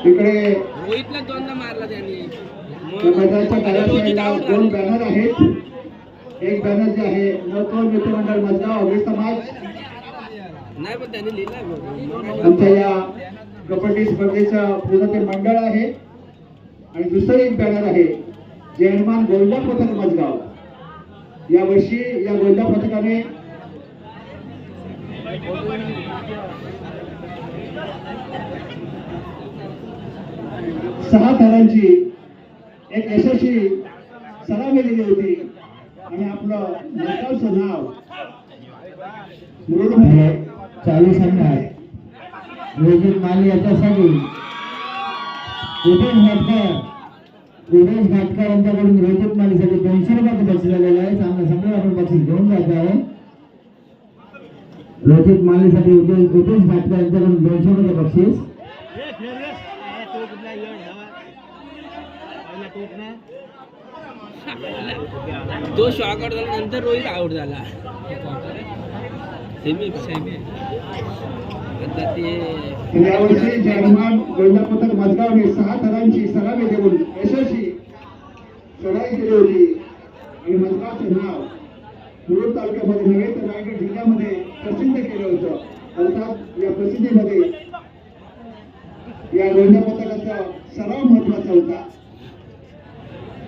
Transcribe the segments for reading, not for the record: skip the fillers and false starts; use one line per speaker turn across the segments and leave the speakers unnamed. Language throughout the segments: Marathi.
इकडे
रोहितला दोनदा मारला त्यांनी.
मैदानाच्या डाव्या दोन बॅनर आहेत. एक बॅनर जे आहे नवतोल मित्रमंडळ मजगाव अग्री समाज
नाही पण त्यांनी लिहिला
आमच्या या कबड्डी स्पर्धेचं पूर्ण ते मंडळ आहे. आणि दुसरं एक बॅनर आहे जे हनुमान गोविंदा पथक मजगाव. यावर्षी या गोविंदा पथकाने सहा थरांची एक यशस्वी सलामी दिली होती आणि आपलं मजगावचं नाव मुरुडमध्ये
चालू सामन्यात रोहित माली याच्यासाठी उमेश घाटकर यांच्याकडून रोहित मालीसाठी 200 रुपयाचं बक्षीस आलेलं आहे. सामना आपण बक्षीस घेऊन जायचं आहे. रोहित मालीसाठी उमेश घाटकर यांच्याकडून 200 रुपये बक्षीस.
तो शॉक आउट झाला नंतर रोहित आउट झाला. सेमी
यावर्षी हनुमान गोविंदा पथक मजगावने 6 थरांची सलामी देऊन यशस्वी चढाई केली होती आणि मजगावचं नाव मुरुड तालुक्यामध्ये नव्हे तर रायगड जिल्ह्यामध्ये प्रसिद्ध केलं होतं. अर्थात या प्रसिद्धीमध्ये या गोविंदा पथकाचा सराव महत्वाचा होता.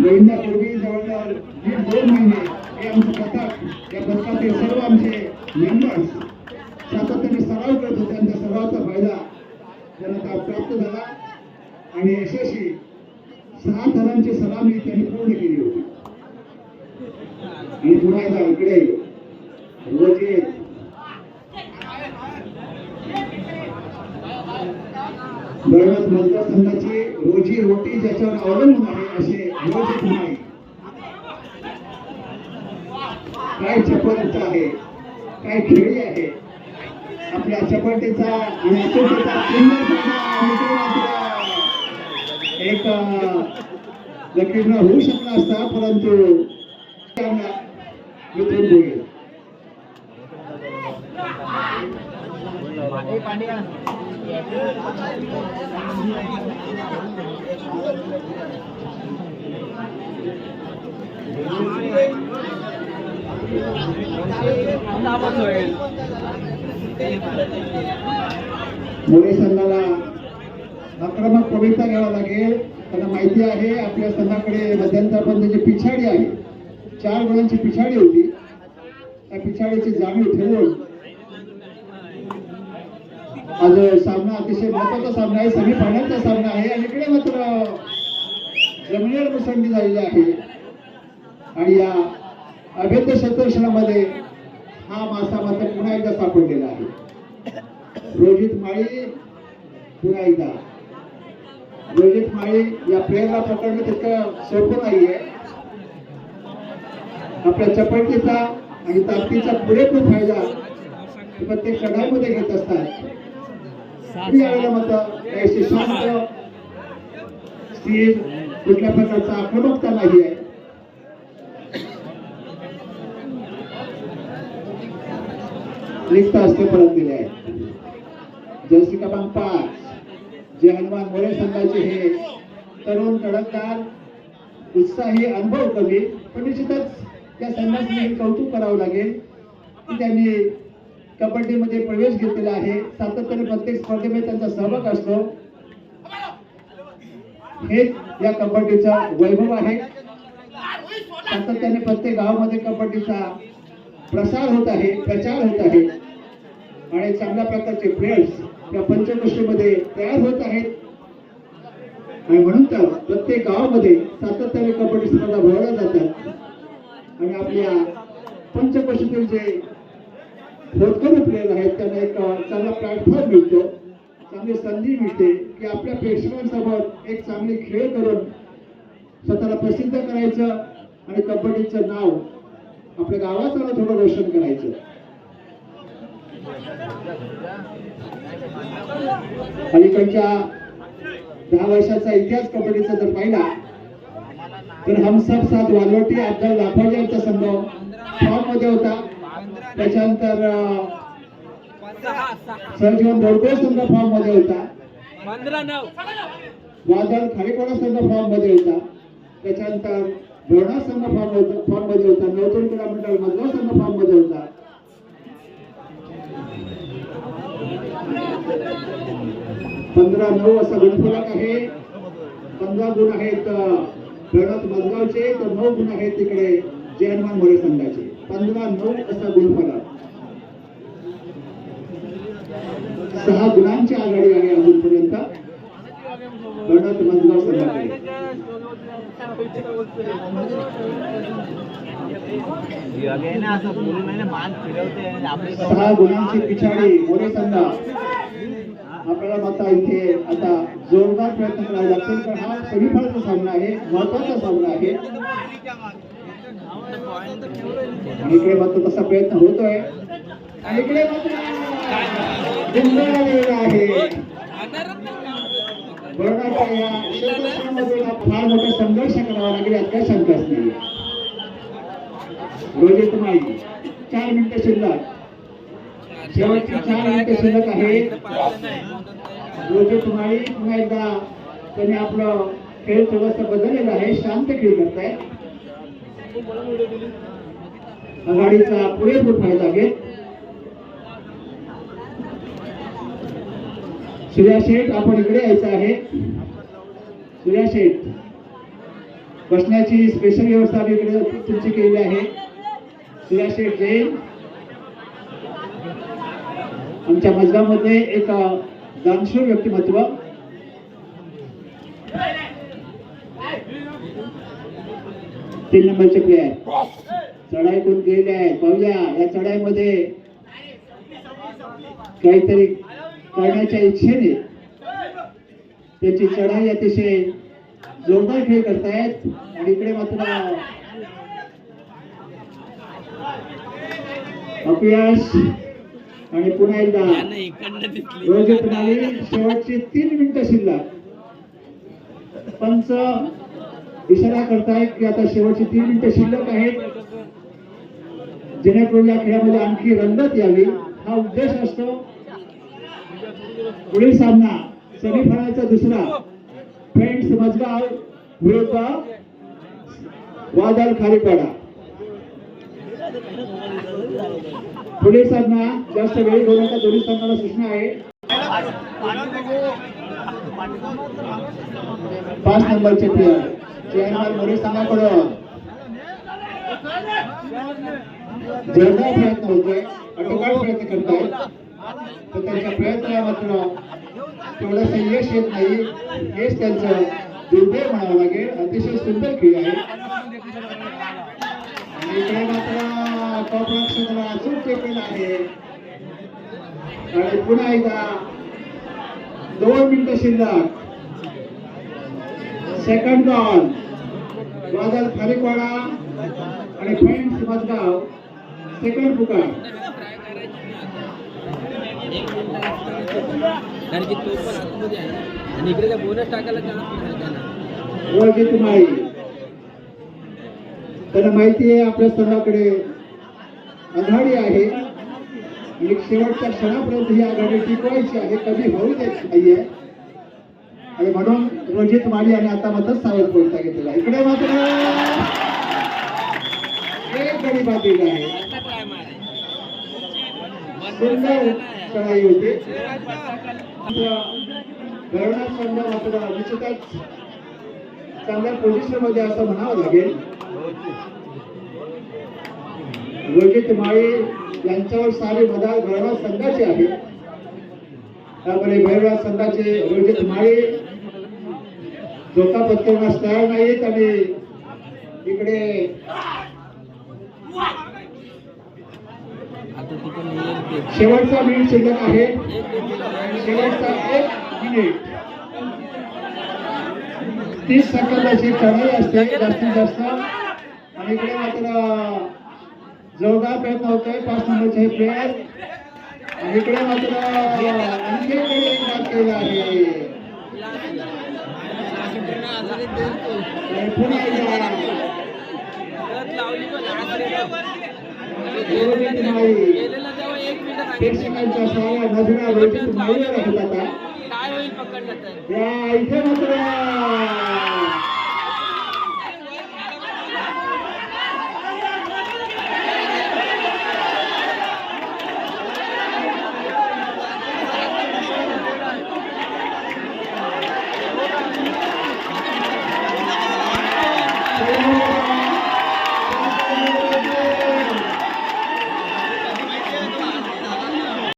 गोविंदापूर्वी जवळजवळ 1.5 महिने हे आमचं पथक या पथकातील सर्व आमचे मेंबर्स सातत्याने सराव करत होते. त्यांच्या सरावाचा फायदा त्यांना प्राप्त झाला आणि यशस्वी 6 थरांची सलामी त्यांनी पूर्ण केली होती. आणि पुन्हा एकदा इकडे रोजी बळवंत मतदारसंघाची रोजी रोटी ज्याच्यावर अवलंबून आहे असे रोजी नाही. काय चपळता आहे, काय खेळी आहे. आपल्या चपळतेचा आणि अचूकतेचा एक लकीर्ण होऊ शकला असता, परंतु मिथून होईल. मुले संघाला आक्रमक भूमिका घ्यावा लागेल. त्यांना माहिती आहे आपल्या संघाकडे मध्यंतरपर्यंतची पिछाडी आहे. 4 गुणांची पिछाडी होती. त्या पिछाडीची जाणीव ठेवून आज सामना अतिशय महत्वाचा सामना आहे. सेमीफायनलचा सामना आहे आणि इकडे मात्र जमिनीवर मुसंडी झालेली आहे. आणि या अभेद्य शत्रुक्षणामध्ये हा मासा मात्र पुन्हा एकदा सापडलेला आहे. रोहित माळी पुन्हा एकदा रोहित माळी या प्लेयरला पकडणं तितकं सोपं नाहीये. आपल्या चपळतेचा आणि ताकदीचा पुरेपूर फायदा प्रत्येक चढाईमध्ये घेत असतात. यावेळेला मात्र काही शांत स्थिर कुठल्या प्रकारचा आक्रमकता नाही आहे. रिक्त हस्ते परत दिले आहेत. जर्सी क्रमांक 5 जे हनुमान मोरे संघाचे हे तरुण तडकदार उत्साही अनुभव कमी पण निश्चितच त्या संघाचे कौतुक करावं लागेल की त्यांनी कबड्डीमध्ये प्रवेश घेतलेला आहे. सातत्याने प्रत्येक स्पर्धेमध्ये त्यांचा सहभाग असतो. हे या कबड्डीचा वैभव आहे. सातत्याने प्रत्येक गावामध्ये कबड्डीचा प्रसार होत आहे, प्रचार होत आहे आणि चांगल्या प्रकारचे प्लेयर्स या पंचक्रोशीमध्ये तयार होत आहेत. आणि म्हणून तर प्रत्येक गावामध्ये सातत्याने कबड्डी स्पर्धा भरवल्या जातात आणि आपल्या पंचक्रोशीतील जे होतकरू प्लेयर आहेत त्यांना एक चांगला प्लॅटफॉर्म मिळतो, चांगली संधी मिळते की आपल्या प्रेक्षकांसोबत एक चांगली खेळ करून स्वतःला प्रसिद्ध करायचं आणि कबड्डीचं नाव आपल्या गावाचं थोडं रोशन करायचं. अलीकडच्या 10 वर्षाचा इतिहास कबड्डीचा जर पाहिला तर हम सब साथ वालवटी अब्दुल लाफाजी यांचा संघ फॉर्म मध्ये होता. त्याच्यानंतर सहजीवन बोडके संघ फॉर्म मध्ये होता.
15-9.
वादळ खारेपाडा संघ फॉर्म मध्ये होता. त्याच्यानंतर भरणा संघ फॉर्म मध्ये होता. नवचंद क्रीडा मंडळ मधला संघ फॉर्म मध्ये होता. 15-9 असा गुणफलक आहे. 15 गुण आहेत प्रणत मजगावचे, तर 9 गुण आहेत तिकडे जयमान मोरे संघाचे. 15-9 असा गुणफलक. 6 गुणांची आघाडी आहे अजूनपर्यंत प्रणत मजगाव संघाकडे. सहा गुणांची पिछाडी मोरे संघ. आपल्याला मात्र इथे आता जोरदार प्रयत्न करावा लागतील, कारण हा सेमीफायनलचा सामना आहे, महत्वाचा सामना आहे. आणि इकडे मात्र तसा प्रयत्न होतोय. आणि इकडे मात्र आहे बर्णाच्या या क्षेत्रामध्ये फार मोठा संघर्ष करावा लागेल यात काही शंकाच नाही. रोहित माळी 4 मिनिटं शिल्लक. शेवटची 4 मिनिटं शिल्लक आहे. रोहित माळी पुन्हा एकदा त्यांनी आपलं खेळ थोडासा बदललेला आहे, शांत खेळ करताय. आघाडीचा पुरेपूर फायदा घेत सूर्या शेठ आपण इकडे यायचं आहे. सूर्या शेठ बसण्याची स्पेशल व्यवस्था आम्ही इकडे तुमची केलेली आहे. सूर्या शेठ जैन आमच्या मजगामध्ये एक दानशूर व्यक्तिमत्व. तीन नंबरचे प्लेयर चढाई करून गेलेले आहेत. पाहूया या चढाईमध्ये काहीतरी करण्याच्या इच्छेने त्याची चढाई अतिशय जोरदार खेळ करतायत. आणि इकडे मात्र अपयश. आणि पुन्हा एकदा रोहित माळी शेवटची 3 मिनिटं शिल्लक. पंच इशारा करतायत की आता शेवटची 3 मिनिटं शिल्लक आहेत, जेणेकरून या खेळामध्ये आणखी रंगत यावी हा उद्देश असतो. पुढील सामना सेमीफायनलचा दुसरा फ्रेंड्स मजगाव विरुद्ध वादळ खारेपाडा. पुढील सामना जास्त वेळ घेऊ नका, दोन्ही संघाला सूचना आहे. 5 नंबरचे प्लेयर जयमान मोरे संघाकडून जोरदार प्रयत्न होतोय, अटोकाट प्रयत्न करतायत. तर त्यांच्या प्रयत्नाला मात्र तेवढंसं यश येत नाही, हेच त्यांचं दुर्दैव म्हणावं लागेल. अतिशय सुंदर खेळ आहे. आणि इकडे मात्र टॉपरक्षकाला अचूक टेकलेला आहे. आणि पुन्हा एकदा 2 मिनिटं शिल्लक. सेकंड बॉल वादळ खारेपाडा आणि फ्रेंड्स मजगाव. सेकंड पुकार.
कारण की तो पण आतमध्ये आहे आणि इकडे बोनस टाकायला चान्स
रोहित माळी त्यांना माहिती आहे आपल्या संघाकडे आघाडी आहे आणि शेवटच्या क्षणापर्यंत ही आघाडी टिकवायची आहे, कमी होऊ द्यायची नाहीये. आणि म्हणून रोहित माळी आणि आता मात्र सावध पडता घेतलेला. इकडे मात्र एक गडी बाधित आहे. सुंदर चढाई होती. भरणा संघ मात्र निश्चितच चांगल्या पोझिशन मध्ये असं म्हणावं लागेल. रोहित माळी यांच्यावर सारी मदार भरणा संघाची आहे. त्यामुळे भरणा संघाचे रोहित माळी धोका पत्करण्यास तयार नाहीत. आणि इकडे शेवटचा मिनिट शिल्लक आहे. शेवटचा 1 मिनिट 30 सेकंदाची चढाई असते जास्तीत जास्त. आणि इकडे मात्र जोरदार प्रयत्न होतोय 5 नंबरचे प्लेयर. आणि इकडे मात्र आणखी एक बाद केला आहे. पुन्हा प्रेक्षकांच्या साऱ्या नजरा रोहित माळीवर आहेत. आता
पकडलं तर
या इथे मात्र